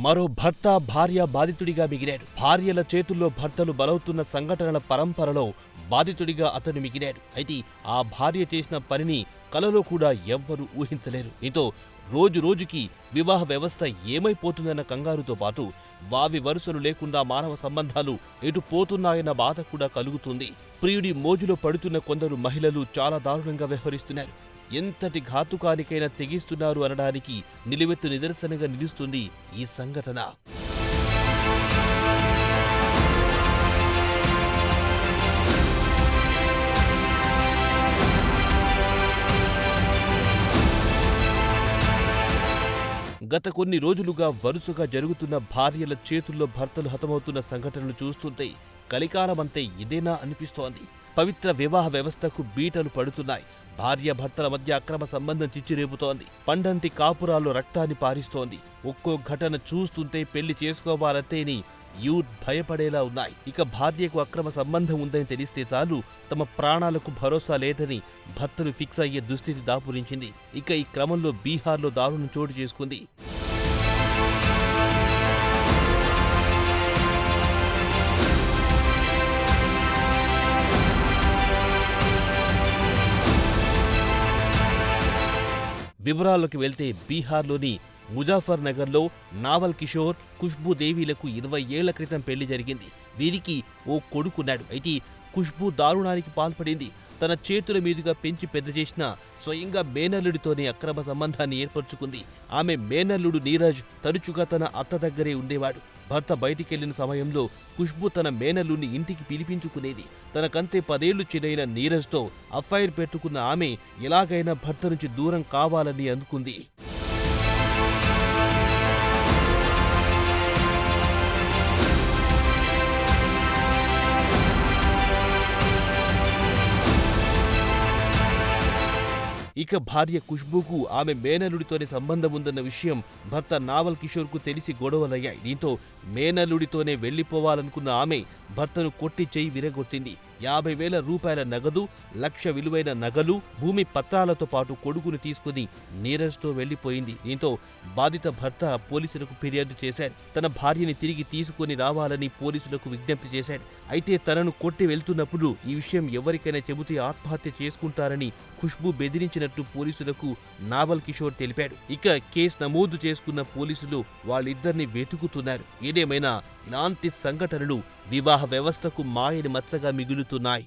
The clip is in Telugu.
మరో భర్త భార్య బాధితుడిగా మిగిలాడు. భార్యల చేతుల్లో భర్తలు బలవుతున్న సంఘటనల పరంపరలో బాధితుడిగా అతను మిగిలాడు. అయితే ఆ భార్య చేసిన పనిని కలలో కూడా ఎవ్వరూ ఊహించలేరు. దీంతో రోజు రోజుకి వివాహ వ్యవస్థ ఏమైపోతుందన్న కంగారుతో పాటు వావి వరుసలు లేకుండా మానవ సంబంధాలు ఎటు పోతున్నాయన్న బాధ కూడా కలుగుతుంది. ప్రియుడి మోజులో పడుతున్న కొందరు మహిళలు చాలా దారుణంగా వ్యవహరిస్తున్నారు. ఎంతటి ఘాతుకానికైనా తెగిస్తున్నారు అనడానికి నిలువెత్తు నిదర్శనంగా నిలుస్తుంది ఈ సంఘటన. గత కొన్ని రోజులుగా వరుసగా జరుగుతున్న భార్యల చేతుల్లో భర్తలు హతమవుతున్న సంఘటనలు చూస్తుంటే కలికాలమంతే ఇదేనా అనిపిస్తోంది. పవిత్ర వివాహ వ్యవస్థకు బీటలు పడుతున్నాయి. భార్యాభర్తల మధ్య అక్రమ సంబంధం చిచ్చిరేపుతోంది. పండంటి కాపురాలు రక్తాన్ని పారిస్తోంది. ఒక్కో ఘటన చూస్తుంటే పెళ్లి చేసుకోవాలంటేని యూత్ భయపడేలా ఉన్నాయి. ఇక భార్యకు అక్రమ సంబంధం ఉందని తెలిస్తే చాలు తమ ప్రాణాలకు భరోసా లేదని భర్తలు ఫిక్స్ అయ్యే దుస్థితి దాపురించింది. ఇక ఈ క్రమంలో బీహార్లో దారుణం చోటు చేసుకుంది. వివరాల్లోకి వెళ్తే బీహార్లోని ముజాఫర్ నగర్లో నావల్ కిషోర్, ఖుష్బూ దేవీలకు 20 ఏళ్ల క్రితం పెళ్లి జరిగింది. వీరికి ఓ కొడుకున్నాడు. అయితే ఖుష్బూ దారుణానికి పాల్పడింది. తన చేతుల మీదుగా పెంచి పెద్ద చేసిన స్వయంగా మేనల్లుడితోనే అక్రమ సంబంధాన్ని ఏర్పరచుకుంది. ఆమె మేనల్లుడు నీరజ్ తరచుగా తన అత్త దగ్గరే ఉండేవాడు. భర్త బయటికెళ్లిన సమయంలో ఖుష్బూ తన మేనల్లుడిని ఇంటికి పిలిపించుకునేది. తనకంతే 10 ఏళ్లు చిన్నైన నీరజ్తో అఫైర్ పెట్టుకున్న ఆమె ఎలాగైనా భర్త నుంచి దూరం కావాలని అనుకుంది. ఇక భార్య ఖుష్బూకు ఆమె మేనల్లుడితోనే సంబంధం ఉందన్న విషయం భర్త నావల్ కిషోర్కు తెలిసి గొడవలయ్యాయి. దీంతో మేనల్లుడితోనే వెళ్లిపోవాలనుకున్న ఆమె భర్తను కొట్టి చెయ్యి విరగొట్టింది. 50,000 రూపాయల నగదు, 1,00,000 విలువైన నగలు, భూమి పత్రాలతో పాటు కొడుకును తీసుకుని నీరజ్తో వెళ్లిపోయింది. దీంతో బాధిత భర్త పోలీసులకు ఫిర్యాదు చేశాడు. తన భార్యని తిరిగి తీసుకుని రావాలని పోలీసులకు విజ్ఞప్తి చేశాడు. అయితే తనను కొట్టి వెళ్తున్నప్పుడు ఈ విషయం ఎవరికైనా చెబితే ఆత్మహత్య చేసుకుంటారని ఖుష్బూ బెదిరించినట్టు పోలీసులకు నావల్ కిషోర్ తెలిపాడు. ఇక కేసు నమోదు చేసుకున్న పోలీసులు వాళ్ళిద్దరిని వెతుకుతున్నారు. ఏదేమైనా ఇలాంటి సంఘటనలు వివాహ వ్యవస్థకు మాయని మచ్చగా మిగులుతున్నాయి.